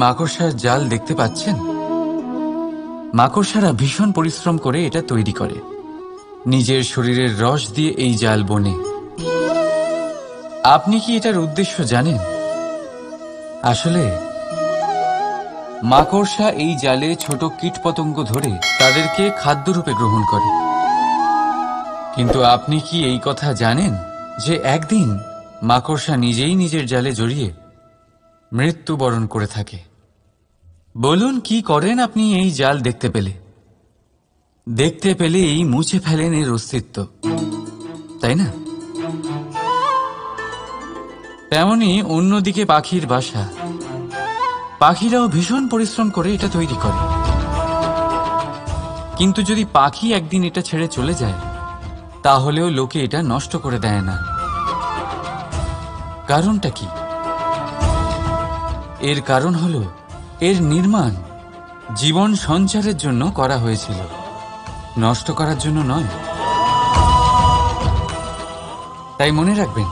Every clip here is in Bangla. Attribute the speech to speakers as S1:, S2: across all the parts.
S1: মাকড়সার জাল দেখতে পাচ্ছেন? মাকড়সারা ভীষণ পরিশ্রম করে এটা তৈরি করে। নিজের শরীরের রস দিয়ে এই জাল বোনে। আপনি কি এটার উদ্দেশ্য জানেন? আসলে মাকড়সা এই জালে ছোট কীটপতঙ্গ ধরে তাদেরকে খাদ্যরূপে গ্রহণ করে। কিন্তু আপনি কি এই কথা জানেন যে একদিন মাকড়সা নিজেই নিজের জালে জড়িয়ে মৃত্যুবরণ করে থাকে? বলুন, কি করেন আপনি এই জাল দেখতে পেলেই মুছে ফেলেন এর অস্তিত্ব, তাই না? তেমনি অন্যদিকে পাখির বাসা। পাখিরাও ভীষণ পরিশ্রম করে এটা তৈরি করে। কিন্তু যদি পাখি একদিন এটা ছেড়ে চলে যায়, তাহলেও লোকে এটা নষ্ট করে দেয় না। কারণটা কি? এর কারণ হলো এর নির্মাণ জীবন সঞ্চারের জন্য করা হয়েছিল, নষ্ট করার জন্য নয়। তাই মনে রাখবেন,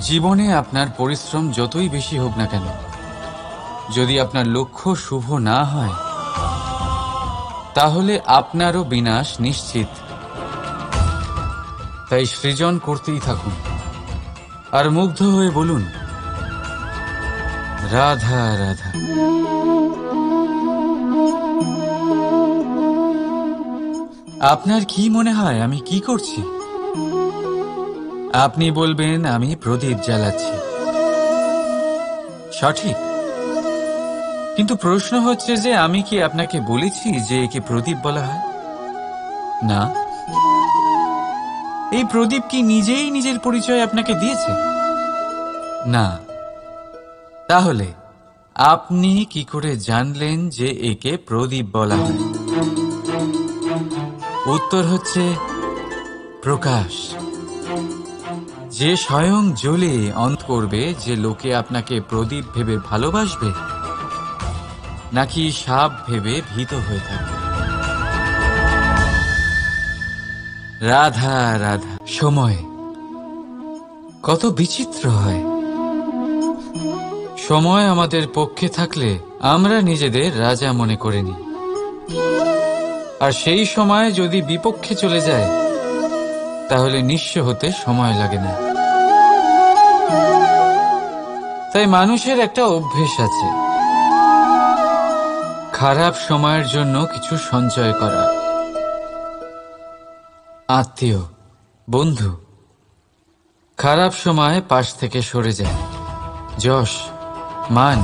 S1: জীবনে আপনার পরিশ্রম যতই বেশি হোক না কেন, যদি আপনার লক্ষ্য শুভ না হয়, তাহলে আপনারও বিনাশ নিশ্চিত। তাই সৃজন করতেই থাকুন আর মুগ্ধ হয়ে বলুন, রাধা রাধা। আপনার কি মনে হয় আমি কি করছি? আপনি বলবেন আমি প্রদীপ জ্বালাচ্ছি। সঠিক। কিন্তু প্রশ্ন হচ্ছে যে আমি কি আপনাকে বলেছি যে একে প্রদীপ বলা হয়? না। এই প্রদীপ কি নিজেই নিজের পরিচয় আপনাকে দিয়েছে? না। তাহলে আপনি কি করে জানলেন যে একে প্রদীপ বলা হয়? উত্তর হচ্ছে প্রকাশ। যে স্বয়ং জ্বলে অন্ত করবে যে লোকে আপনাকে প্রদীপ ভেবে ভালোবাসবে নাকি সাপ ভেবে ভীত হয়ে থাকবে। রাধা রাধা। সময় কত বিচিত্র হয়। সময় আমাদের পক্ষে থাকলে আমরা নিজেদের রাজা মনে করে নিই, আর সেই সময় যদি বিপক্ষে চলে যায় তাহলে নিঃস্ব হতে সময় লাগে না। তাই মানুষের একটা অভ্যেস আছে, খারাপ সময়ের জন্য কিছু সঞ্চয় করা। আত্মীয়, বন্ধু খারাপ সময় পাশ থেকে সরে যায়। যশ, মান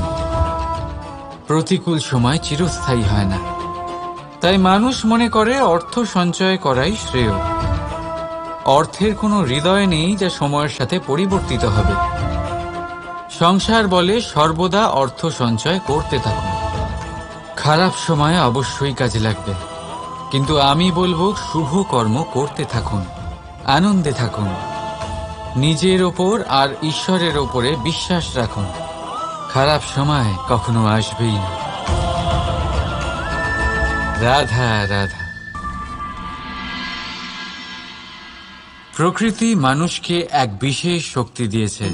S1: প্রতিকূল সময় চিরস্থায়ী হয় না। তাই মানুষ মনে করে অর্থ সঞ্চয় করাই শ্রেয়। অর্থের কোনো হৃদয় নেই যা সময়ের সাথে পরিবর্তিত হবে। সংসার বলে সর্বদা অর্থ সঞ্চয় করতে থাকুন। খারাপ সময় অবশ্যই কাজে লাগবে, কিন্তু আমি বলবো শুভ কর্ম করতে থাকুন, আনন্দে থাকুন, নিজের ওপর আর ঈশ্বরের ওপরে বিশ্বাস রাখুন। খারাপ সময় কখনো আসবেই না। রাধা রাধা। প্রকৃতি মানুষকে এক বিশেষ শক্তি দিয়েছে,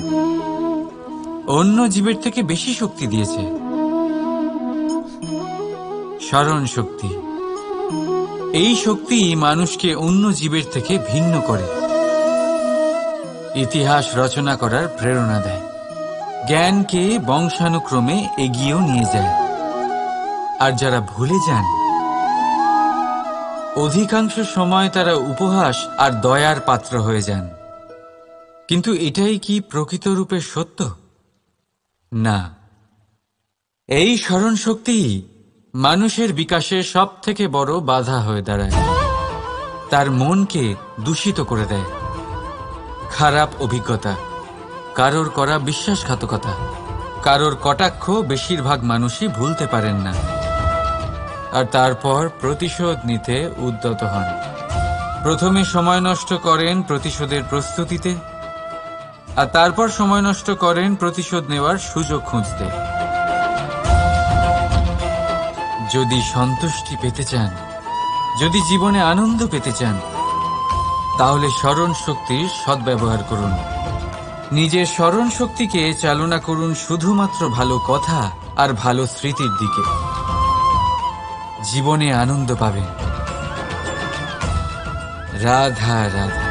S1: অন্য জীবের থেকে বেশি শক্তি দিয়েছে। স্মরণ শক্তি। এই শক্তি মানুষকে অন্য জীবের থেকে ভিন্ন করে, ইতিহাস রচনা করার প্রেরণা দেয়, জ্ঞানকে বংশানুক্রমে এগিয়েও নিয়ে যায়। আর যারা ভুলে যান, অধিকাংশ সময় তারা উপহাস আর দয়ার পাত্র হয়ে যান। কিন্তু এটাই কি প্রকৃত রূপে সত্য? না। এই স্মরণ শক্তি মানুষের বিকাশে সব থেকে বড় বাধা হয়ে দাঁড়ায়। তার মনকে দূষিত করে দেয়। খারাপ অভিজ্ঞতা, কারোর করা বিশ্বাসঘাতকতা, কারোর কটাক্ষ বেশিরভাগ মানুষই ভুলতে পারেন না, আর তারপর প্রতিশোধ নিতে উদ্যত হন। প্রথমে সময় নষ্ট করেন প্রতিশোধের প্রস্তুতিতে, আর তারপর সময় নষ্ট করেন প্রতিশোধ নেওয়ার সুযোগ খুঁজতে। যদি সন্তুষ্টি পেতে চান, যদি জীবনে আনন্দ পেতে চান, তাহলে স্মরণ শক্তির সদ্ব্যবহার করুন। নিজের স্মরণ শক্তিকে চালনা করুন শুধুমাত্র ভালো কথা আর ভালো স্মৃতির দিকে। জীবনে আনন্দ পাবেন। রাধা রাধা।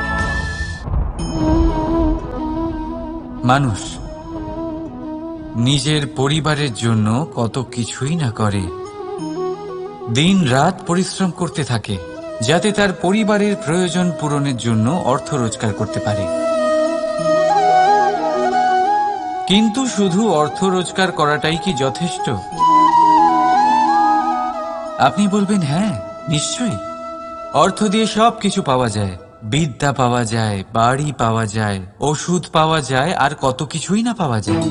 S1: মানুষ নিজের পরিবারের জন্য কত কিছুই না করে, দিন রাত পরিশ্রম করতে থাকে যাতে তার পরিবারের প্রয়োজন পূরণের জন্য অর্থ রোজগার করতে পারে। কিন্তু শুধু অর্থ রোজগার করাটাই কি যথেষ্ট? আপনি বলবেন হ্যাঁ, নিশ্চয়ই। অর্থ দিয়ে সব কিছু পাওয়া যায়, বিদ্যা পাওয়া যায়, বাড়ি পাওয়া যায়, ওষুধ পাওয়া যায়, আর কত কিছুই না পাওয়া যায়।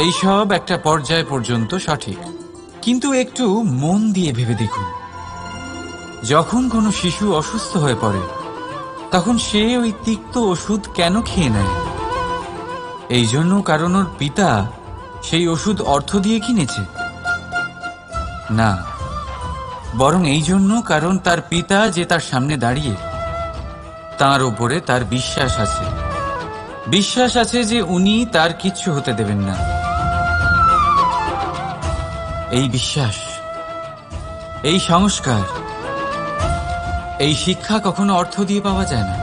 S1: এই সব একটা পর্যায় পর্যন্ত সঠিক, কিন্তু একটু মন দিয়ে ভেবে দেখুন, যখন কোনো শিশু অসুস্থ হয়ে পড়ে তখন সে ওই তিক্ত ওষুধ কেন খেয়ে নেয়? এই জন্য কারণ ওর পিতা সেই ওষুধ অর্থ দিয়ে কিনেছে? না, বরং এই জন্য কারণ তার পিতা যে তার সামনে দাঁড়িয়ে, তার ওপরে তার বিশ্বাস আছে। বিশ্বাস আছে যে উনি তার কিচ্ছু হতে দেবেন না। এই বিশ্বাস, এই সংস্কার, এই শিক্ষা কখনো অর্থ দিয়ে পাওয়া যায় না।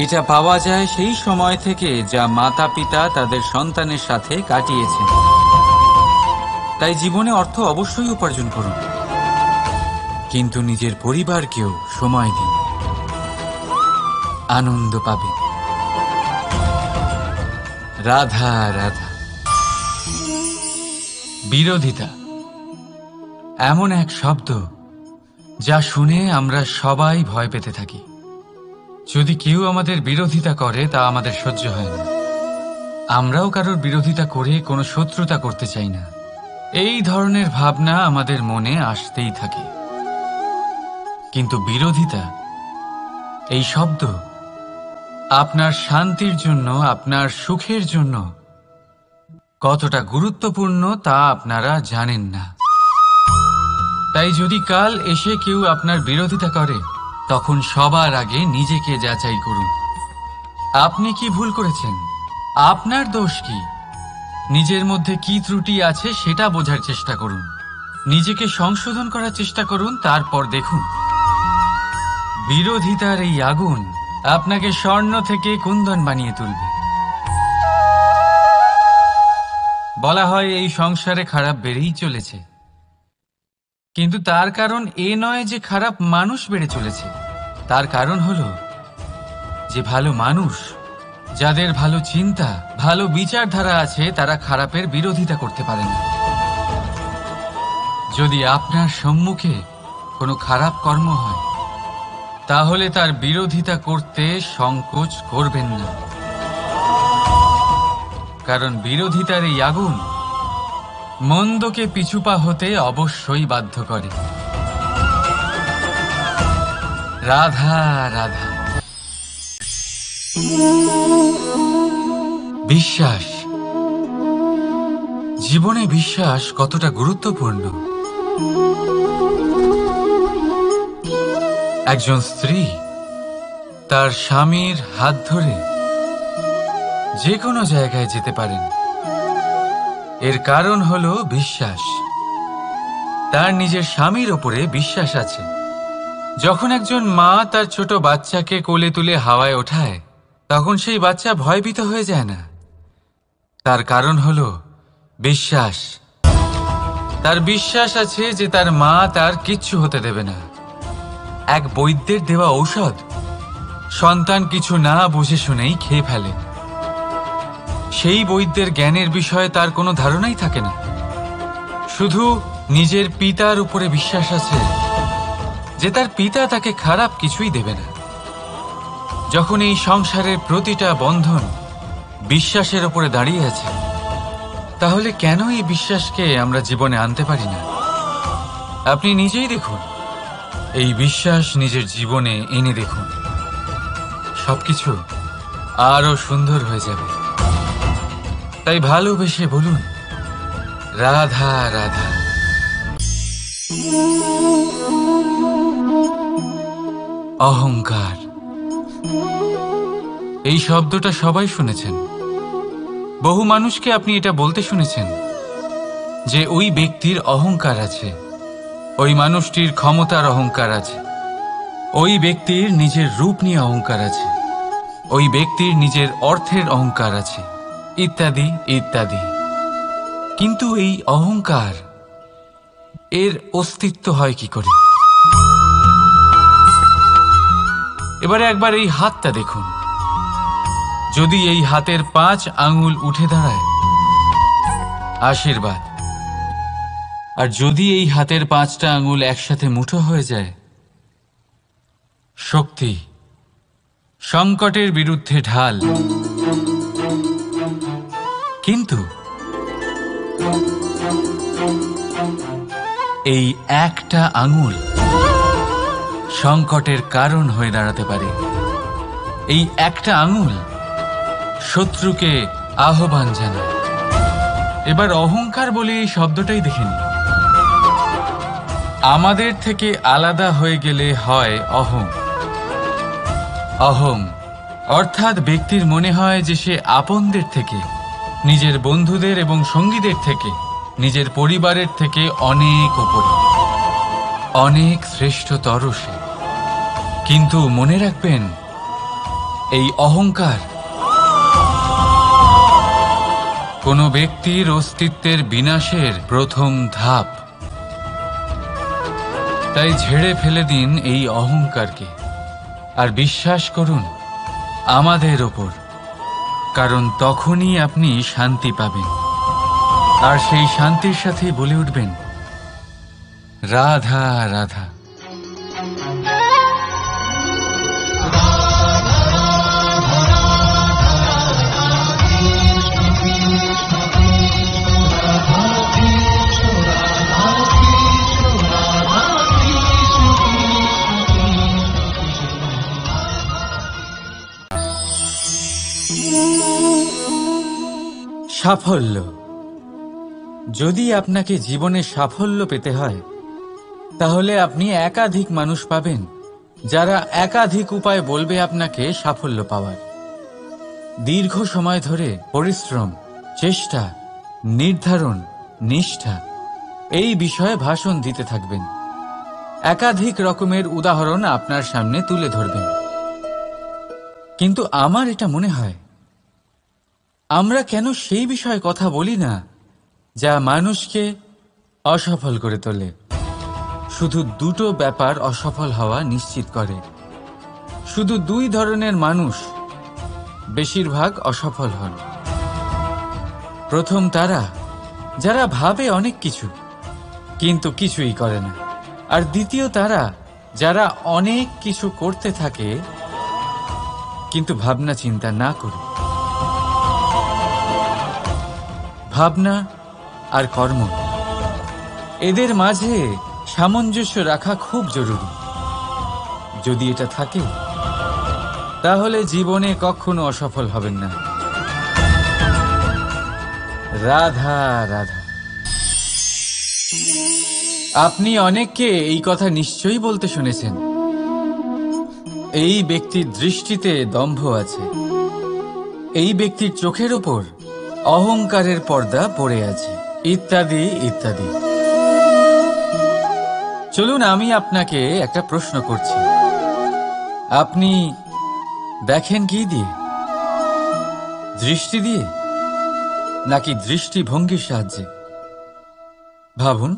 S1: এটা পাওয়া যায় সেই সময় থেকে যা মাতা পিতা তাদের সন্তানের সাথে কাটিয়েছেন। তাই জীবনে অর্থ অবশ্যই উপার্জন করুন, কিন্তু নিজের পরিবারকেও সময় দিন, আনন্দ পাবে। রাধা রাধা। বিরোধিতা এমন এক শব্দ যা শুনে আমরা সবাই ভয় পেতে থাকি। যদি কেউ আমাদের বিরোধিতা করে তা আমাদের সহ্য হয় না। আমরাও কারোর বিরোধিতা করে কোনো শত্রুতা করতে চাই না। এই ধরনের ভাবনা আমাদের মনে আসতেই থাকে। কিন্তু বিরোধিতা, এই শব্দ আপনার শান্তির জন্য, আপনার সুখের জন্য কতটা গুরুত্বপূর্ণ তা আপনারা জানেন না। তাই যদি কাল এসে কেউ আপনার বিরোধিতা করে, তখন সবার আগে নিজেকে যাচাই করুন। আপনি কি ভুল করেছেন? আপনার দোষ কি? নিজের মধ্যে কি ত্রুটি আছে সেটা বোঝার চেষ্টা করুন। নিজেকে সংশোধন করার চেষ্টা করুন, তারপর দেখুন বিরোধিতার এই আগুন আপনাকে স্বর্ণ থেকে কুন্দন বানিয়ে তুলবে। বলা হয় এই সংসারে খারাপ বেড়েই চলেছে, কিন্তু তার কারণ এ নয় যে খারাপ মানুষ বেড়ে চলেছে। তার কারণ হলো যে ভালো মানুষ, যাদের ভালো চিন্তা, ভালো বিচারধারা আছে, তারা খারাপের বিরোধিতা করতে পারে না। যদি আপনার সম্মুখে কোনো খারাপ কর্ম হয়, তাহলে তার বিরোধিতা করতে সংকোচ করবেন না, কারণ বিরোধিতার এই আগুন মন্দকে পিছুপা হতে অবশ্যই বাধ্য করে। রাধা রাধা। বিশ্বাস, জীবনে বিশ্বাস কতটা গুরুত্বপূর্ণ। একজন স্ত্রী তার স্বামীর হাত ধরে যে কোনো জায়গায় যেতে পারেন, এর কারণ হলো বিশ্বাস। তার নিজের স্বামীর ওপরে বিশ্বাস আছে। যখন একজন মা তার ছোট বাচ্চাকে কোলে তুলে হাওয়ায় ওঠায়, তখন সেই বাচ্চা ভয়ভীত হয়ে যায় না। তার কারণ হলো বিশ্বাস। তার বিশ্বাস আছে যে তার মা তার কিচ্ছু হতে দেবে না। এক বৈদ্যের দেওয়া ঔষধ সন্তান কিছু না বুঝে শুনেই খেয়ে ফেলে। সেই বৈদ্যের জ্ঞানের বিষয়ে তার কোনো ধারণাই থাকে না। শুধু নিজের পিতার উপরে বিশ্বাস আছে যে তার পিতা তাকে খারাপ কিছুই দেবে না। যখন এই সংসারের প্রতিটা বন্ধন বিশ্বাসের উপরে দাঁড়িয়ে আছে, তাহলে কেন এই বিশ্বাসকে আমরা জীবনে আনতে পারি না? আপনি নিজেই দেখুন, এই বিশ্বাস নিজের জীবনে এনে দেখুন, সবকিছু আরো সুন্দর হয়ে যাবে। তাই ভালোবেসে বলুন, রাধা রাধা। অহংকার, এই শব্দটা সবাই শুনেছেন। বহু মানুষকে আপনি এটা বলতে শুনেছেন যে ওই ব্যক্তির অহংকার আছে, ওই মানুষটির ক্ষমতার অহংকার আছে, ওই ব্যক্তির নিজের রূপ নিয়ে অহংকার আছে, ওই ব্যক্তির নিজের অর্থের অহংকার আছে, ইত্যাদি ইত্যাদি। কিন্তু এই অহংকার, এর অস্তিত্ব হয় কি করে? এবারে একবার এই হাতটা দেখুন। যদি এই হাতের 5 আঙুল উঠে দাঁড়ায়, আশীর্বাদ। আর যদি এই হাতের 5টা আঙুল একসাথে মুঠো হয়ে যায়, শক্তি, সংকটের বিরুদ্ধে ঢাল। কিন্তু এই একটা আঙুল সংকটের কারণ হয়ে দাঁড়াতে পারে। এই একটা আঙুল শত্রুকে আহ্বান জানায়। এবার অহংকার বলে এই শব্দটাই দেখে নিন। আমাদের থেকে আলাদা হয়ে গেলে হয় অহং। অহং অর্থাৎ ব্যক্তির মনে হয় যে সে আপনদের থেকে, নিজের বন্ধুদের এবং সঙ্গীদের থেকে, নিজের পরিবারের থেকে অনেক উপরে, অনেক শ্রেষ্ঠতর সে। কিন্তু মনে রাখবেন, এই অহংকার কোনো ব্যক্তির অস্তিত্বের বিনাশের প্রথম ধাপ। তাই ঝেড়ে ফেলে দিন এই অহংকারকে, আর বিশ্বাস করুন আমাদের ওপর, কারণ তখনই আপনি শান্তি পাবেন। আর সেই শান্তির সাথেই বলে উঠবেন, রাধা রাধা। সাফল্য। যদি আপনাকে জীবনে সাফল্য পেতে হয়, তাহলে আপনি একাধিক মানুষ পাবেন যারা একাধিক উপায় বলবে আপনাকে সাফল্য পাওয়ার। দীর্ঘ সময় ধরে পরিশ্রম, চেষ্টা, নির্ধারণ, নিষ্ঠা এই বিষয়ে ভাষণ দিতে থাকবেন। একাধিক রকমের উদাহরণ আপনার সামনে তুলে ধরবেন। কিন্তু আমার এটা মনে হয়, আমরা কেন সেই বিষয়ে কথা বলি না যা মানুষকে অসফল করে তোলে? শুধু দুটো ব্যাপার অসফল হওয়া নিশ্চিত করে। শুধু 2 ধরনের মানুষ বেশিরভাগ অসফল হন। প্রথম তারা যারা ভাবে অনেক কিছু কিন্তু কিছুই করে না। আর দ্বিতীয় তারা যারা অনেক কিছু করতে থাকে কিন্তু ভাবনা চিন্তা না করে। ভাবনা আর কর্ম, এদের মাঝে সামঞ্জস্য রাখা খুব জরুরি। যদি এটা থাকে, তাহলে জীবনে কখনো অসফল হবেন না। রাধা রাধা। আপনি অনেককে এই কথা নিশ্চয়ই বলতে শুনেছেন, এই ব্যক্তির দৃষ্টিতে দম্ভ আছে, এই ব্যক্তির চোখের ওপর অহংকারের পর্দা পড়ে আছে, ইত্যাদি ইত্যাদি। চলুন আমি আপনাকে একটা প্রশ্ন করছি। আপনি দেখেন কি দিয়ে? দৃষ্টি দিয়ে নাকি দৃষ্টিভঙ্গির সাহায্যে? ভাবুন।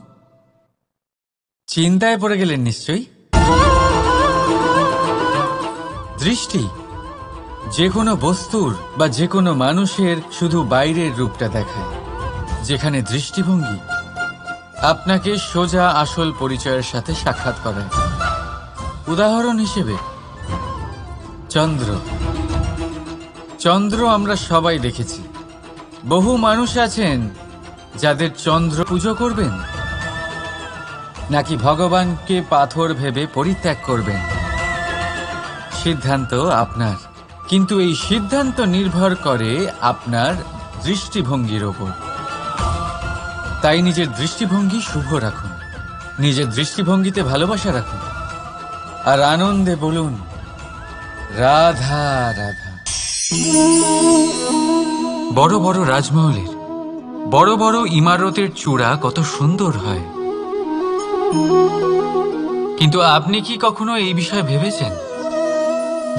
S1: চিন্তায় পড়ে গেলেন নিশ্চয়ই। দৃষ্টি যে কোনো বস্তুর বা যে কোনো মানুষের শুধু বাইরের রূপটা দেখায়, যেখানে দৃষ্টিভঙ্গি আপনাকে সোজা আসল পরিচয়ের সাথে সাক্ষাৎ করায়। উদাহরণ হিসেবে চন্দ্র। চন্দ্র আমরা সবাই দেখেছি। বহু মানুষ আছেন যাদের চন্দ্র পুজো করবেন, নাকি ভগবানকে পাথর ভেবে পরিত্যাগ করবেন, সিদ্ধান্ত আপনার। কিন্তু এই সিদ্ধান্ত নির্ভর করে আপনার দৃষ্টিভঙ্গির ওপর। তাই নিজের দৃষ্টিভঙ্গি শুভ রাখুন, নিজের দৃষ্টিভঙ্গিতে ভালোবাসা রাখুন, আর আনন্দে বলুন রাধা রাধা। বড় বড় রাজমহলের বড় বড় ইমারতের চূড়া কত সুন্দর হয়, কিন্তু আপনি কি কখনো এই বিষয়ে ভেবেছেন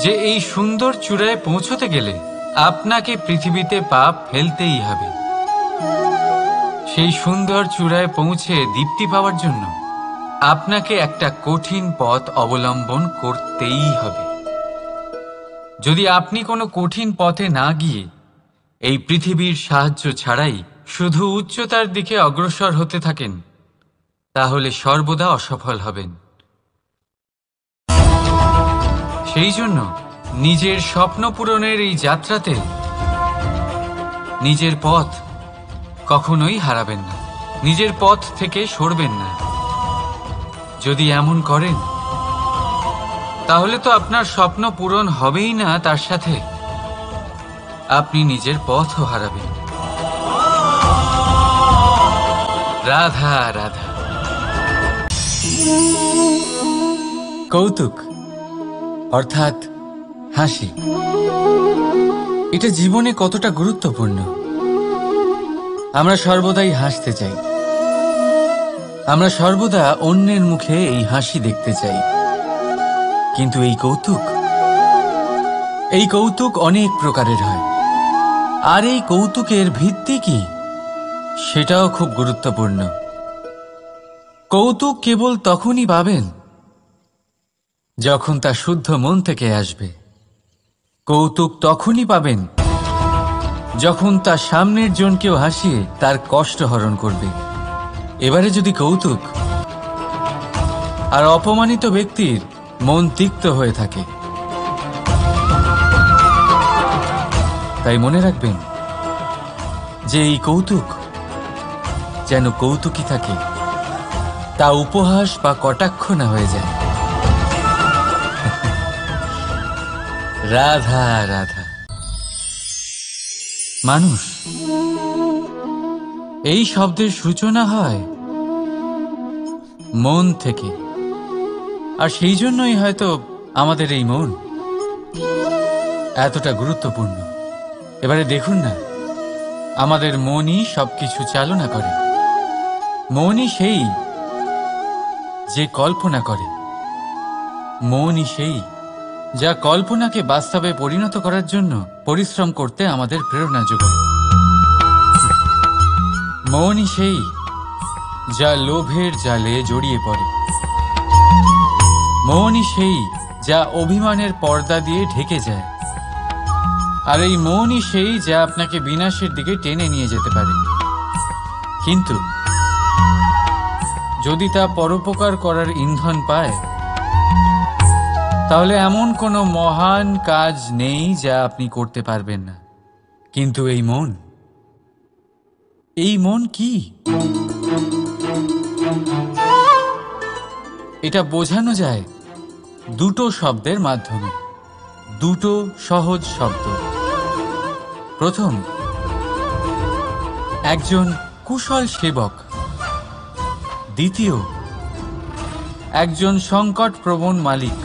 S1: যে এই সুন্দর চূড়ায় পৌঁছতে গেলে আপনাকে পৃথিবীতে পা ফেলতেই হবে? সেই সুন্দর চূড়ায় পৌঁছে দীপ্তি পাওয়ার জন্য আপনাকে একটা কঠিন পথ অবলম্বন করতেই হবে। যদি আপনি কোনো কঠিন পথে না গিয়ে এই পৃথিবীর সাহায্য ছাড়াই শুধু উচ্চতার দিকে অগ্রসর হতে থাকেন, তাহলে সর্বদা অসফল হবেন। সেই জন্য নিজের স্বপ্ন পূরণের এই যাত্রাতে নিজের পথ কখনোই হারাবেন না, নিজের পথ থেকে সরবেন না। যদি এমন করেন তাহলে তো আপনার স্বপ্ন পূরণ হবেই না, তার সাথে আপনি নিজের পথও হারাবেন। রাধা রাধা। কৌতুক অর্থাৎ হাসি, এটা জীবনে কতটা গুরুত্বপূর্ণ। আমরা সর্বদাই হাসতে চাই, আমরা সর্বদা অন্যের মুখে এই হাসি দেখতে চাই। কিন্তু এই কৌতুক অনেক প্রকারের হয়, আর এই কৌতুকের ভিত্তি কি সেটাও খুব গুরুত্বপূর্ণ। কৌতুক কেবল তখনই পাবেন যখন তা শুদ্ধ মন থেকে আসবে। কৌতুক তখনই পাবেন যখন তা সামনের জনকেও হাসিয়ে তার কষ্ট হরণ করবে। এবারে যদি কৌতুক আর অপমানিত ব্যক্তির মন তিক্ত হয়ে থাকে, তাই মনে রাখবেন যে এই কৌতুক যেন কৌতুকই থাকে, তা উপহাস বা কটাক্ষ না হয়ে যায়। রাধা রাধা। মানুষ এই শব্দের সূচনা হয় মন থেকে, আর সেই জন্যই হয়তো আমাদের এই মন এতটা গুরুত্বপূর্ণ। এবারে দেখুন না, আমাদের মনই সবকিছু চালনা করে। মনই সেই যে কল্পনা করে, মনই সেই যা কল্পনাকে বাস্তবে পরিণত করার জন্য পরিশ্রম করতে আমাদের প্রেরণা যোগায়। মনই সেই যা লোভের জালে জড়িয়ে পড়ে। মনই সেই যা অভিমানের পর্দা দিয়ে ঢেকে যায়। আর এই মনই সেই যা আপনাকে বিনাশের দিকে টেনে নিয়ে যেতে পারে। কিন্তু যদি তা পরোপকার করার ইন্ধন পায়, তাহলে এমন কোনো মহান কাজ নেই যা আপনি করতে পারবেন না। কিন্তু এই মন কি? এটা বোঝানো যায় দুটো শব্দের মাধ্যমে, দুটো সহজ শব্দ। প্রথম, একজন কুশল সেবক। দ্বিতীয়, একজন সংকটপ্রবণ মালিক।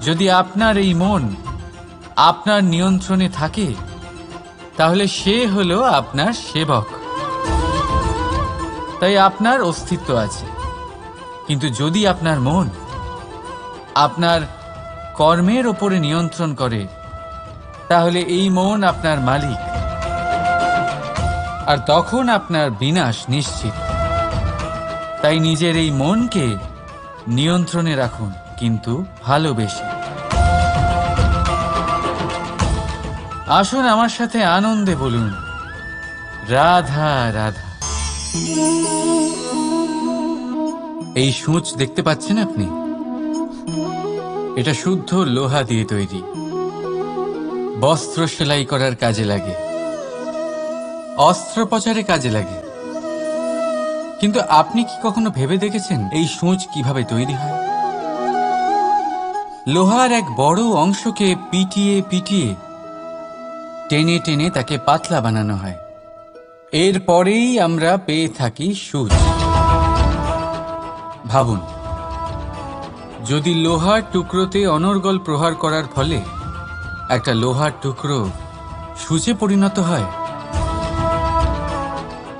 S1: যদি আপনার এই মন আপনার নিয়ন্ত্রণে থাকে, তাহলে সে হলো আপনার সেবক, তাই আপনার অস্তিত্ব আছে। কিন্তু যদি আপনার মন আপনার কর্মের ওপরে নিয়ন্ত্রণ করে, তাহলে এই মন আপনার মালিক, আর তখন আপনার বিনাশ নিশ্চিত। তাই নিজের এই মনকে নিয়ন্ত্রণে রাখুন, কিন্তু ভালোবেসে। আসুন আমার সাথে আনন্দে বলুন, রাধা রাধা। এই সূঁচ দেখতে পাচ্ছেন আপনি? এটা শুদ্ধ লোহা দিয়ে তৈরি, বস্ত্র সেলাই করার কাজে লাগে, অস্ত্রোপচারে কাজে লাগে। কিন্তু আপনি কি কখনো ভেবে দেখেছেন এই সূঁচ কিভাবে তৈরি হয়? লোহার এক বড় অংশকে পিটিয়ে পিটিয়ে টেনে টেনে তাকে পাতলা বানানো হয়। এরপরেই আমরা পেয়ে থাকি সূঁচ। ভাবুন, যদি লোহার টুকরোতে অনর্গল প্রহার করার ফলে একটা লোহার টুকরো সূচে পরিণত হয়,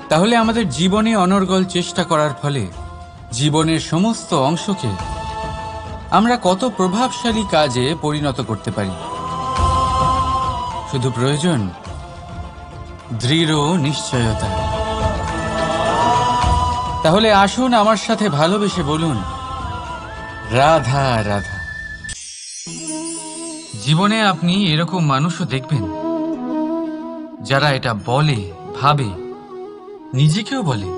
S1: তাহলে আমাদের জীবনে অনর্গল চেষ্টা করার ফলে জীবনের সমস্ত অংশকে আমরা কত প্রভাবশালী কাজে পরিণত করতে পারি। শুধু প্রয়োজন দৃঢ় নিশ্চয়তা। তাহলে আসুন আমার সাথে ভালোবেসে বলুন, রাধা রাধা। জীবনে আপনি এরকম মানুষও দেখবেন যারা এটা বলে, ভাবে, নিজেকেও বলে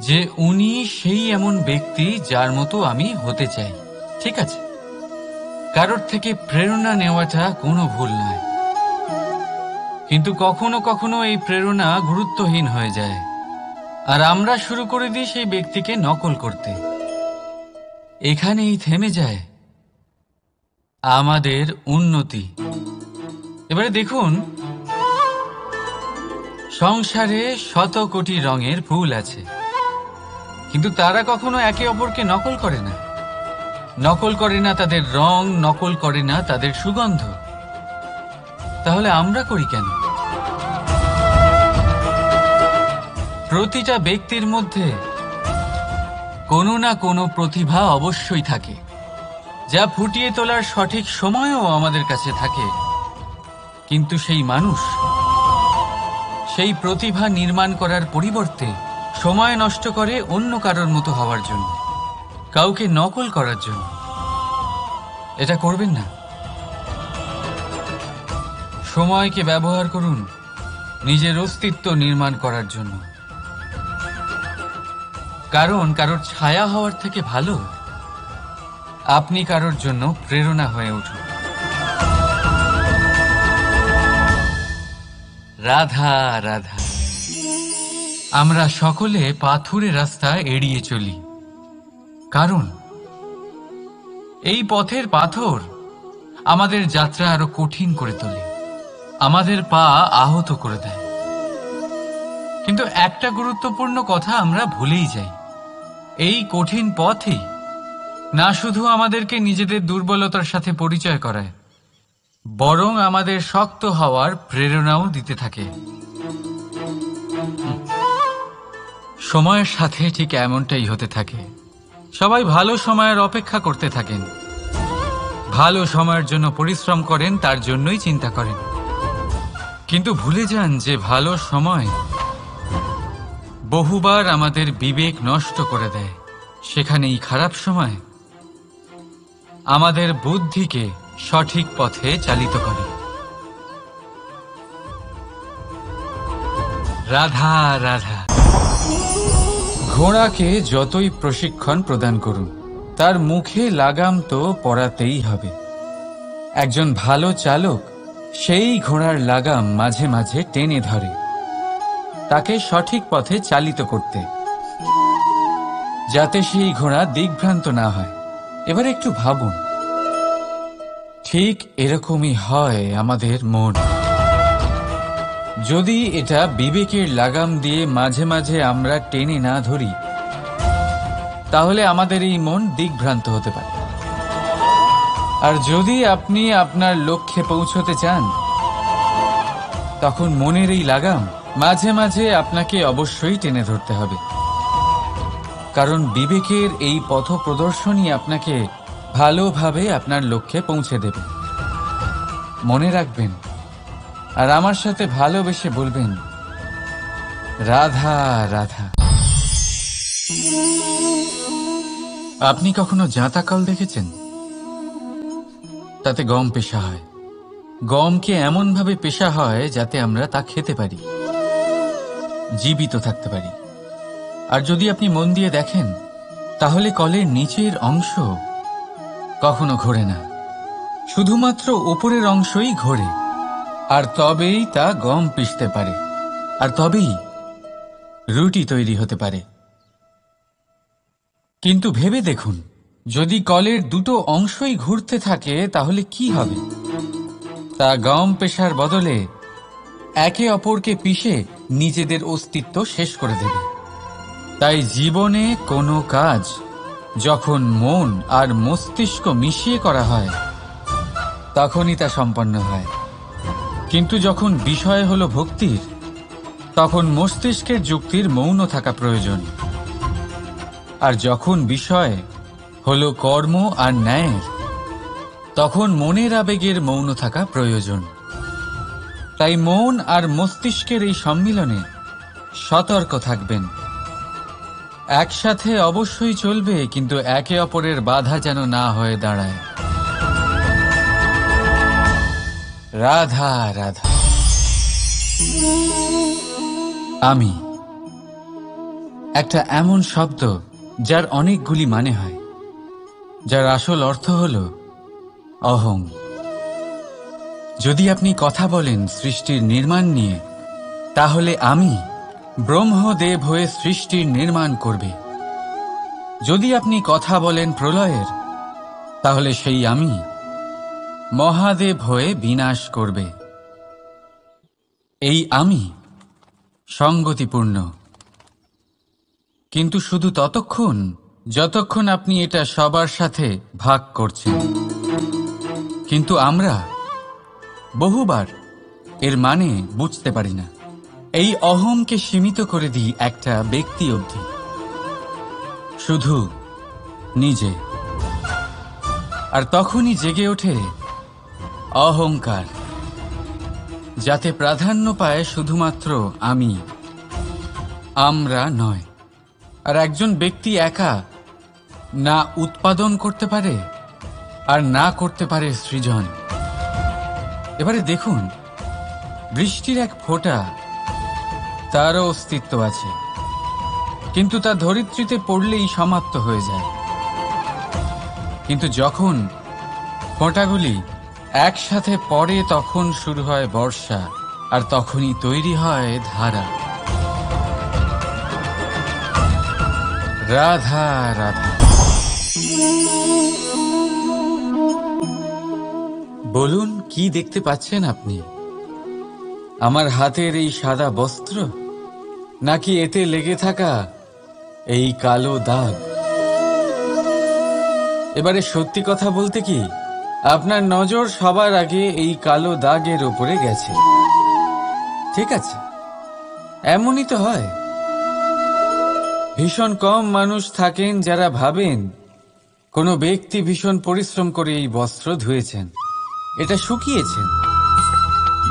S1: যে উনি সেই এমন ব্যক্তি যার মতো আমি হতে চাই। ঠিক আছে, কারোর থেকে প্রেরণা নেওয়াটা কোনো ভুল নয়, কিন্তু কখনো কখনো এই প্রেরণা গুরুত্বহীন হয়ে যায় আর আমরা শুরু করে দিই সেই ব্যক্তিকে নকল করতে। এখানেই থেমে যায় আমাদের উন্নতি। এবারে দেখুন, সংসারে শত কোটি রঙের ফুল আছে, কিন্তু তারা কখনো একে অপরকে নকল করে না। নকল করে না তাদের রং, নকল করে না তাদের সুগন্ধ। তাহলে আমরা করি কেন? প্রতিটা ব্যক্তির মধ্যে কোনো না কোনো প্রতিভা অবশ্যই থাকে, যা ফুটিয়ে তোলার সঠিক সময়ও আমাদের কাছে থাকে। কিন্তু সেই মানুষ সেই প্রতিভা নির্মাণ করার পরিবর্তে সময় নষ্ট করে অন্য কারোর মতো হওয়ার জন্য, কাউকে নকল করার জন্য। এটা করবেন না। সময়কে ব্যবহার করুন নিজের অস্তিত্ব নির্মাণ করার জন্য, কারণ কারোর ছায়া হওয়ার থেকে ভালো আপনি কারোর জন্য প্রেরণা হয়ে উঠুন। রাধা রাধা। আমরা সকলে পাথুরে রাস্তা এড়িয়ে চলি, কারণ এই পথের পাথর আমাদের যাত্রা আরো কঠিন করে তোলে, আমাদের পা আহত করে দেয়। কিন্তু একটা গুরুত্বপূর্ণ কথা আমরা ভুলেই যাই, এই কঠিন পথই না শুধু আমাদেরকে নিজেদের দুর্বলতার সাথে পরিচয় করায়, বরং আমাদের শক্ত হওয়ার প্রেরণাও দিতে থাকে। সময়ের সাথে ঠিক এমনটাই হতে থাকে। সবাই ভালো সময়ের অপেক্ষা করতে থাকেন, ভালো সময়ের জন্য পরিশ্রম করেন, তার জন্যই চিন্তা করেন, কিন্তু ভুলে যান যে ভালো সময় বহুবার আমাদের বিবেক নষ্ট করে দেয়। সেখানেই খারাপ সময় আমাদের বুদ্ধিকে সঠিক পথে চালিত করে। রাধা রাধা। ঘোড়াকে যতই প্রশিক্ষণ প্রদান করুন, তার মুখে লাগাম তো পরাতেই হবে। একজন ভালো চালক সেই ঘোড়ার লাগাম মাঝে মাঝে টেনে ধরে, তাকে সঠিক পথে চালিত করতে, যাতে সেই ঘোড়া দিগ্ভ্রান্ত না হয়। এবার একটু ভাবুন, ঠিক এরকমই হয় আমাদের মন। যদি এটা বিবেকের লাগাম দিয়ে মাঝে মাঝে আমরা টেনে না ধরি, তাহলে আমাদের এই মন দিগ্ভ্রান্ত হতে পারে। আর যদি আপনি আপনার লক্ষ্যে পৌঁছতে চান, তখন মনের এই লাগাম মাঝে মাঝে আপনাকে অবশ্যই টেনে ধরতে হবে, কারণ বিবেকের এই পথ প্রদর্শনই আপনাকে ভালোভাবে আপনার লক্ষ্যে পৌঁছে দেবে। মনে রাখবেন, আর আমার সাথে ভালোবেসে বলবেন, রাধা রাধা। আপনি কখনো জাঁতাকল দেখেছেন? তাতে গম পেশা হয়। গমকে এমনভাবে পেশা হয় যাতে আমরা তা খেতে পারি, জীবিত থাকতে পারি। আর যদি আপনি মন দিয়ে দেখেন, তাহলে কলের নিচের অংশ কখনো ঘোরে না, শুধুমাত্র উপরের অংশই ঘোরে। আর তবেই তা গম পিষতে পারে, আর তবেই রুটি তৈরি হতে পারে। কিন্তু ভেবে দেখুন, যদি কলের দুটো অংশই ঘুরতে থাকে, তাহলে কি হবে? তা গম পেশার বদলে একে অপরকে পিষে নিজেদের অস্তিত্ব শেষ করে দেবে। তাই জীবনে কোনো কাজ যখন মন আর মস্তিষ্ক মিশিয়ে করা হয়, তখনই তা সম্পন্ন হয়। কিন্তু যখন বিষয় হলো ভক্তির, তখন মস্তিষ্কের যুক্তির মৌন থাকা প্রয়োজন। আর যখন বিষয় হলো কর্ম আর ন্যায়ের, তখন মনের আবেগের মৌন থাকা প্রয়োজন। তাই মন আর মস্তিষ্কের এই সম্মিলনে সতর্ক থাকবেন। একসাথে অবশ্যই চলবে, কিন্তু একে অপরের বাধা যেন না হয়ে দাঁড়ায়। রাধা রাধা। আমি একটা এমন শব্দ যার অনেকগুলি মানে হয়, যার আসল অর্থ হল অহং। যদি আপনি কথা বলেন সৃষ্টির নির্মাণ নিয়ে, তাহলে আমি ব্রহ্মদেব হয়ে সৃষ্টির নির্মাণ করবে। যদি আপনি কথা বলেন প্রলয়ের, তাহলে সেই আমি মহাদেব হয়ে বিনাশ করবে। এই আমি সঙ্গতিপূর্ণ, কিন্তু শুধু ততক্ষণ যতক্ষণ আপনি এটা সবার সাথে ভাগ করছেন। কিন্তু আমরা বহুবার এর মানে বুঝতে পারি না। এই অহংকে সীমিত করে দিই একটা ব্যক্তি অবধি, শুধু নিজে। আর তখনই জেগে ওঠে অহংকার, যাতে প্রাধান্য পায় শুধুমাত্র আমি, আমরা নয়। আর একজন ব্যক্তি একা না উৎপাদন করতে পারে আর না করতে পারে সৃজন। এবারে দেখুন, বৃষ্টির এক ফোঁটা, তারও অস্তিত্ব আছে, কিন্তু তা ধরিত্রীতে পড়লেই সমাপ্ত হয়ে যায়। কিন্তু যখন ফোঁটাগুলি একসাথে পড়ে, তখন শুরু হয় বর্ষা, আর তখনই তৈরি হয় ধারা। রাধা রাধা। বলুন, কি দেখতে পাচ্ছেন আপনি? আমার হাতের এই সাদা বস্ত্র, নাকি এতে লেগে থাকা এই কালো দাগ? এবারে সত্যি কথা বলতে কি, আপনার নজর সবার আগে এই কালো দাগের উপরে গেছে। ঠিক আছে, এমনই তো হয়। ভীষণ কম মানুষ থাকেন যারা ভাবেন কোনো ব্যক্তি ভীষণ পরিশ্রম করে এই বস্ত্র ধুয়েছেন, এটা শুকিয়েছেন।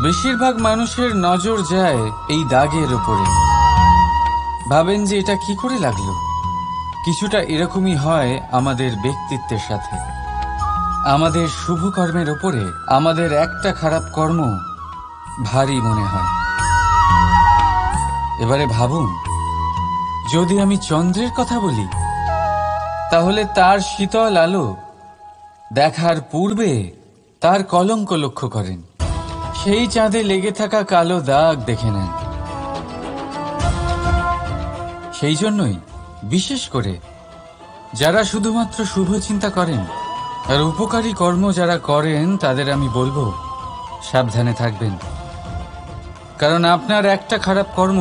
S1: বেশিরভাগ মানুষের নজর যায় এই দাগের উপরে, ভাবেন যে এটা কি করে লাগলো। কিছুটা এরকমই হয় আমাদের ব্যক্তিত্বের সাথে। আমাদের শুভ কর্মের উপরে আমাদের একটা খারাপ কর্ম ভারী মনে হয়। এবারে ভাবুন, যদি আমি চন্দ্রের কথা বলি, তাহলে তার শীতল আলো দেখার পূর্বে তার কলঙ্ক লক্ষ্য করেন, সেই চাঁদে লেগে থাকা কালো দাগ দেখে নেন। সেই জন্যই বিশেষ করে যারা শুধুমাত্র শুভ চিন্তা করেন আর উপকারী কর্ম যারা করেন, তাদের আমি বলবো সাবধানে থাকবেন। কারণ আপনার একটা খারাপ কর্ম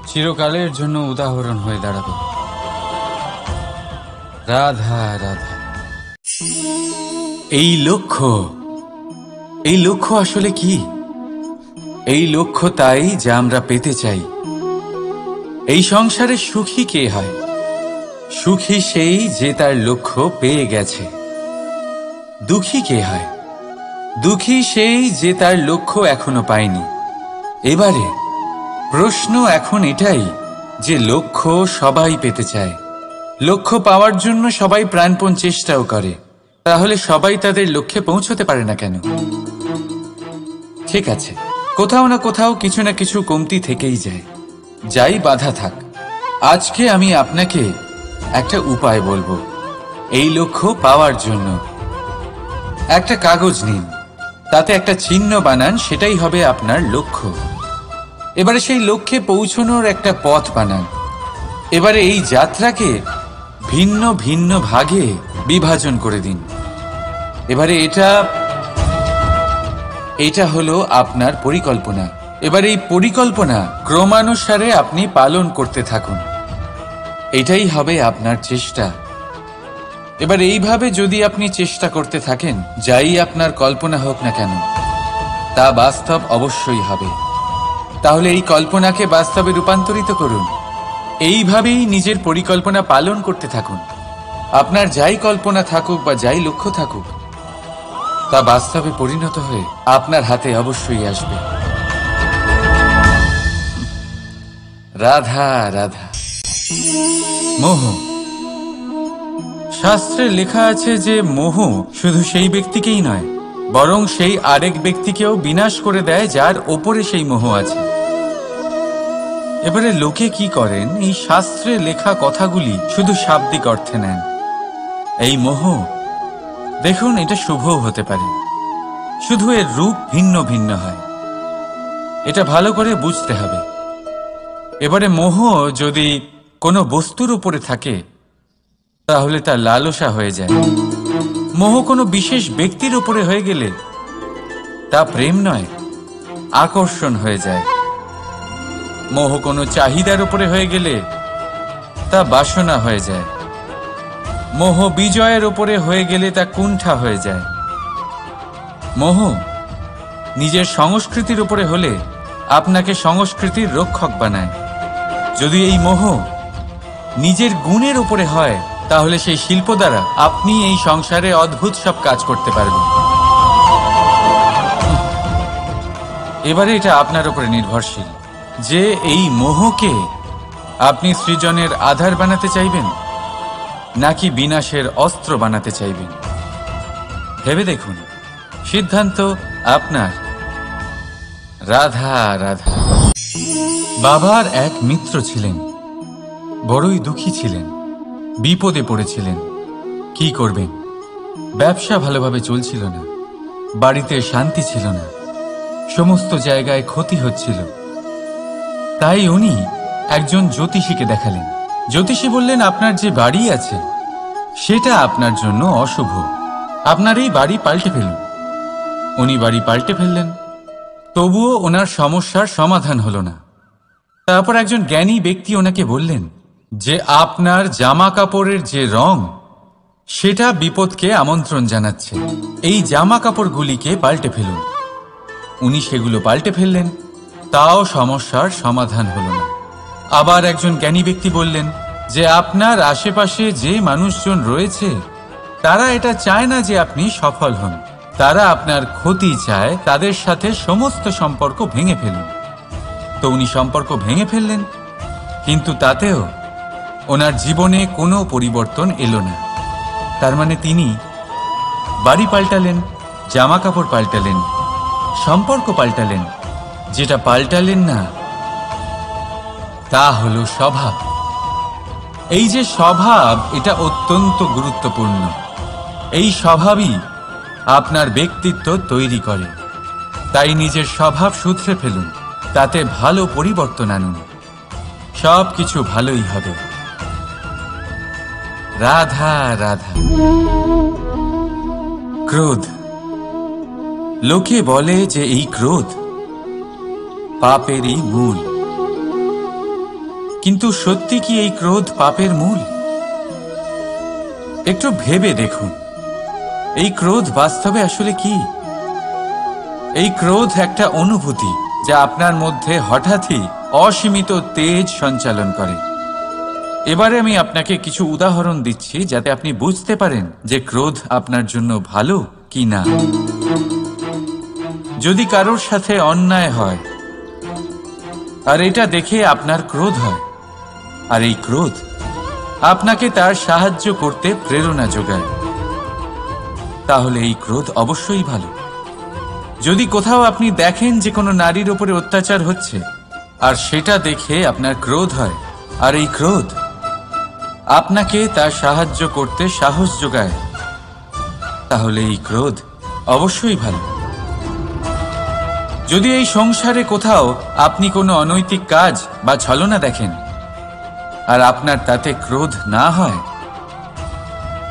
S1: চিরকালের জন্য উদাহরণ হয়ে দাঁড়াবে। রাধা রাধা। এই লক্ষ্য আসলে কি? এই লক্ষ্য তাই যা আমরা পেতে চাই। এই সংসারে সুখী কে হয়? সুখী সেই যে তার লক্ষ্য পেয়ে গেছে। দুঃখী কে হয়? দুঃখী সেই যে তার লক্ষ্য এখনো পায়নি। এবারে প্রশ্ন এখন এটাই যে লক্ষ্য সবাই পেতে চায়, লক্ষ্য পাওয়ার জন্য সবাই প্রাণপণ চেষ্টাও করে, তাহলে সবাই তাদের লক্ষ্যে পৌঁছতে পারে না কেন? ঠিক আছে, কোথাও না কোথাও কিছু না কিছু কমতি থেকেই যায়। যাই বাধা থাক, আজকে আমি আপনাকে একটা উপায় বলবো এই লক্ষ্য পাওয়ার জন্য। একটা কাগজ নিন, তাতে একটা চিহ্ন বানান, সেটাই হবে আপনার লক্ষ্য। এবারে সেই লক্ষ্যে পৌঁছানোর একটা পথ বানান। এবারে এই যাত্রাকে ভিন্ন ভিন্ন ভাগে বিভাজন করে দিন। এবারে এটা হলো আপনার পরিকল্পনা। এবার এই পরিকল্পনা ক্রমানুসারে আপনি পালন করতে থাকুন। এটাই হবে আপনার চেষ্টা। এবার এইভাবে যদি আপনি চেষ্টা করতে থাকেন, যাই আপনার কল্পনা হোক না কেন, তা বাস্তব অবশ্যই হবে। তাহলে এই কল্পনাকে বাস্তবে রূপান্তরিত করুন। এইভাবেই নিজের পরিকল্পনা পালন করতে থাকুন। আপনার যাই কল্পনা থাকুক বা যাই লক্ষ্য থাকুক, তা বাস্তবে পরিণত হয়ে আপনার হাতে অবশ্যই আসবে। রাধা রাধা। মোহ। শাস্ত্রে লেখা আছে যে মোহ শুধু সেই ব্যক্তিকেই নয়, বরং সেই আরেক ব্যক্তিকেও বিনাশ করে দেয় যার ওপরে সেই মোহ আছে। এবারে লোকে কি করেন, এই শাস্ত্রে লেখা কথাগুলি শুধু শাব্দিক অর্থে নেন। এই মোহ, দেখুন, এটা শুভও হতে পারে, শুধু এর রূপ ভিন্ন ভিন্ন হয়। এটা ভালো করে বুঝতে হবে। এবারে মোহ যদি কোনো বস্তুর উপরে থাকে, তাহলে তা লালসা হয়ে যায়। মোহ কোনো বিশেষ ব্যক্তির উপরে হয়ে গেলে তা প্রেম নয়, আকর্ষণ হয়ে যায়। মোহ কোনো চাহিদার উপরে হয়ে গেলে তা বাসনা হয়ে যায়। মোহ বিজয়ের উপরে হয়ে গেলে তা কুণ্ঠা হয়ে যায়। মোহ নিজের সংস্কৃতির উপরে হলে আপনাকে সংস্কৃতির রক্ষক বানায়। যদি এই মোহ নিজের গুণের উপরে হয়, তাহলে সেই শিল্প দ্বারা আপনি এই সংসারে অদ্ভুত সব কাজ করতে পারবেন। এবারে এটা আপনার উপরে নির্ভরশীল যে এই মোহকে আপনি সৃজনের আধার বানাতে চাইবেন নাকি বিনাশের অস্ত্র বানাতে চাইবেন। ভেবে দেখুন, সিদ্ধান্ত আপনার। রাধা রাধা। বাবার এক মিত্র ছিলেন, বড়ই দুঃখী ছিলেন, বিপদে পড়েছিলেন। কি করবেন? ব্যবসা ভালোভাবে চলছিল না, বাড়িতে শান্তি ছিল না, সমস্ত জায়গায় ক্ষতি হচ্ছিল। তাই উনি একজন জ্যোতিষীকে দেখালেন। জ্যোতিষী বললেন, আপনার যে বাড়ি আছে সেটা আপনার জন্য অশুভ, আপনার এই বাড়ি পাল্টে ফেলুন। উনি বাড়ি পাল্টে ফেললেন, তবুও ওনার সমস্যার সমাধান হলো না। তারপর একজন জ্ঞানী ব্যক্তি ওনাকে বললেন যে আপনার জামা কাপড়ের যে রং, সেটা বিপদকে আমন্ত্রণ জানাচ্ছে, এই জামা কাপড়গুলিকে পাল্টে ফেলুন। উনি সেগুলো পাল্টে ফেললেন, তাও সমস্যার সমাধান হলো না। আবার একজন জ্ঞানী ব্যক্তি বললেন যে আপনার আশেপাশে যে মানুষজন রয়েছে, তারা এটা চায় না যে আপনি সফল হন, তারা আপনার ক্ষতি চায়, তাদের সাথে সমস্ত সম্পর্ক ভেঙে ফেলুন। তো উনি সম্পর্ক ভেঙে ফেললেন, কিন্তু তাতেও ওনার জীবনে কোনো পরিবর্তন এলো না। তার মানে তিনি বাড়ি পাল্টালেন, জামা কাপড় পাল্টালেন, সম্পর্ক পাল্টালেন, যেটা পাল্টালেন না তা হলো স্বভাব। এই যে স্বভাব, এটা অত্যন্ত গুরুত্বপূর্ণ। এই স্বভাবই আপনার ব্যক্তিত্ব তৈরি করে। তাই নিজের স্বভাব শুধরে ফেলুন, তাতে ভালো পরিবর্তন আনুন, সব কিছু ভালোই হবে। রাধা রাধা। ক্রোধ। লোকে বলে যে এই ক্রোধ পাপেরই মূল, কিন্তু সত্যি কি এই ক্রোধ পাপের মূল? একটু ভেবে দেখুন, এই ক্রোধ বাস্তবে আসলে কি? এই ক্রোধ একটা অনুভূতি যা আপনার মধ্যে হঠাৎই অসীমিত তেজ সঞ্চালন করে। এবারে আমি আপনাকে কিছু উদাহরণ দিচ্ছি যাতে আপনি বুঝতে পারেন যে ক্রোধ আপনার জন্য ভালো কি না। যদি কারোর সাথে অন্যায় হয় আর এটা দেখে আপনার ক্রোধ হয়, আর এই ক্রোধ আপনাকে তার সাহায্য করতে প্রেরণা যোগায়, তাহলে এই ক্রোধ অবশ্যই ভালো। যদি কোথাও আপনি দেখেন যে কোনো নারীর উপরে অত্যাচার হচ্ছে আর সেটা দেখে আপনার ক্রোধ হয়, আর এই ক্রোধ আপনাকে তার সাহায্য করতে সাহস যোগায়, তাহলে এই ক্রোধ অবশ্যই ভালো। যদি এই সংসারে কোথাও আপনি কোনো অনৈতিক কাজ বা ছলনা দেখেন আর আপনার তাতে ক্রোধ না হয়,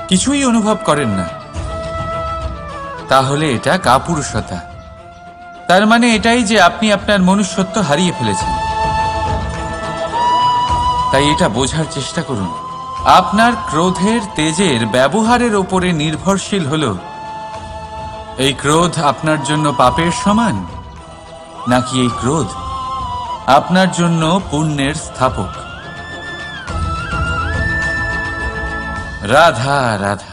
S1: কিছুই অনুভব করেন না, তাহলে এটা কাপুরুষতা। তার মানে এটাই যে আপনি আপনার মনুষ্যত্ব হারিয়ে ফেলেছেন। তাই এটা বোঝার চেষ্টা করুন আপনার ক্রোধের তেজের ব্যবহারের ওপরে নির্ভরশীল হল এই ক্রোধ আপনার জন্য পাপের সমান, নাকি এই ক্রোধ আপনার জন্য পুণ্যের স্থাপক। রাধা রাধা।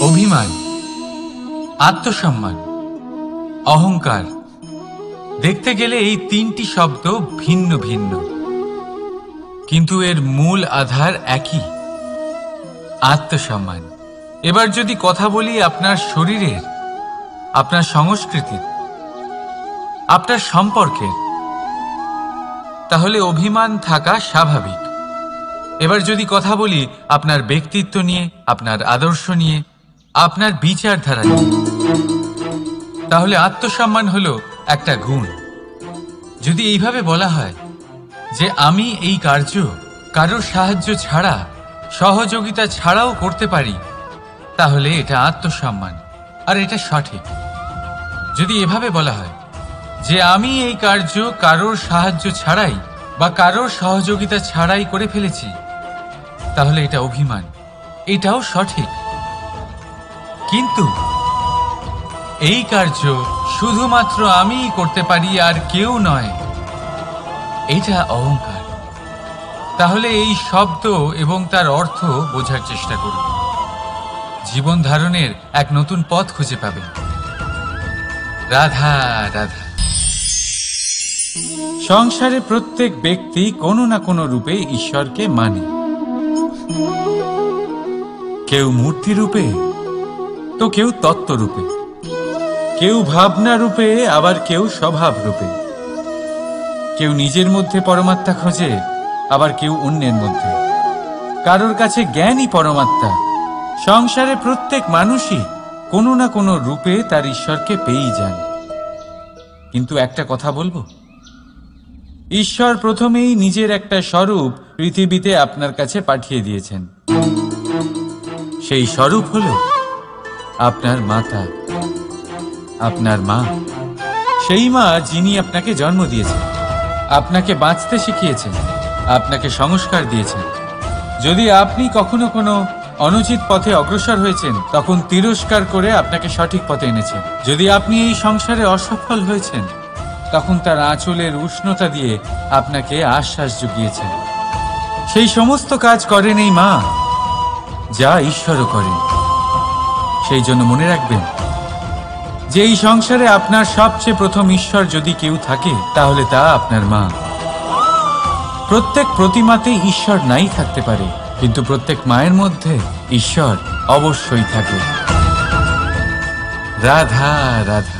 S1: অভিমান, আত্মসম্মান, অহংকার, দেখতে গেলে এই তিনটি শব্দ ভিন্ন ভিন্ন, কিন্তু এর মূল আধার একই, আত্মসম্মান। এবার যদি কথা বলি আপনার শরীরের, আপনার সংস্কৃতির, আপনার সম্পর্কের, তাহলে অভিমান থাকা স্বাভাবিক। এবার যদি কথা বলি আপনার ব্যক্তিত্ব নিয়ে, আপনার আদর্শ নিয়ে, আপনার বিচারধারা নিয়ে, তাহলে আত্মসম্মান হলো একটা গুণ। যদি এইভাবে বলা হয় যে আমি এই কার্য কারোর সাহায্য ছাড়া, সহযোগিতা ছাড়াও করতে পারি, তাহলে এটা আত্মসম্মান, আর এটা সঠিক। যদি এভাবে বলা হয় যে আমি এই কার্য কারোর সাহায্য ছাড়াই বা কারোর সহযোগিতা ছাড়াই করে ফেলেছি, তাহলে এটা অভিমান, এটাও সঠিক। কিন্তু এই কার্য শুধুমাত্র আমিই করতে পারি আর কেউ নয়, এটা অহংকার। তাহলে এই শব্দ এবং তার অর্থ বোঝার চেষ্টা করুন। জীবন ধারণের এক নতুন পথ খুঁজে পাবেন। রাধা রাধা। সংসারে প্রত্যেক ব্যক্তি কোনো না কোনো রূপে ঈশ্বরকে মানে। কেউ মূর্তি রূপে, তো কেউ তত্ত্ব রূপে, কেউ ভাবনা রূপে, আবার কেউ স্বভাব রূপে। কেউ নিজের মধ্যে পরমাত্মা খোঁজে, আবার কেউ অন্যের মধ্যে। কারোর কাছে জ্ঞানই পরমাত্মা। সংসারে প্রত্যেক মানুষই কোনো না কোনো রূপে তার ঈশ্বরকে পেয়েই যান। কিন্তু একটা কথা বলবো, ঈশ্বর প্রথমেই নিজের একটা স্বরূপ পৃথিবীতে আপনার কাছে পাঠিয়ে দিয়েছেন। সেই স্বরূপ হলো আপনার মাতা, আপনার মা। সেই মা যিনি আপনাকে জন্ম দিয়েছেন, আপনাকে বাঁচতে শিখিয়েছেন, আপনাকে সংস্কার দিয়েছেন। যদি আপনি কখনো কোনো অনুচিত পথে অগ্রসর হয়েছেন, তখন তিরস্কার করে আপনাকে সঠিক পথে এনেছেন। যদি আপনি এই সংসারে অসফল হয়েছেন, তখন তার আঁচলের উষ্ণতা দিয়ে আপনাকে আশ্বাস জুগিয়েছেন। সেই সমস্ত কাজ করেন এই মা, যা ঈশ্বরও করেন। সেই জন্য মনে রাখবেন যে এই সংসারে আপনার সবচেয়ে প্রথম ঈশ্বর যদি কেউ থাকে, তাহলে তা আপনার মা। প্রত্যেক প্রতিমাতেই ঈশ্বর নাই থাকতে পারে, কিন্তু প্রত্যেক মায়ের মধ্যে ঈশ্বর অবশ্যই থাকে। রাধা রাধা।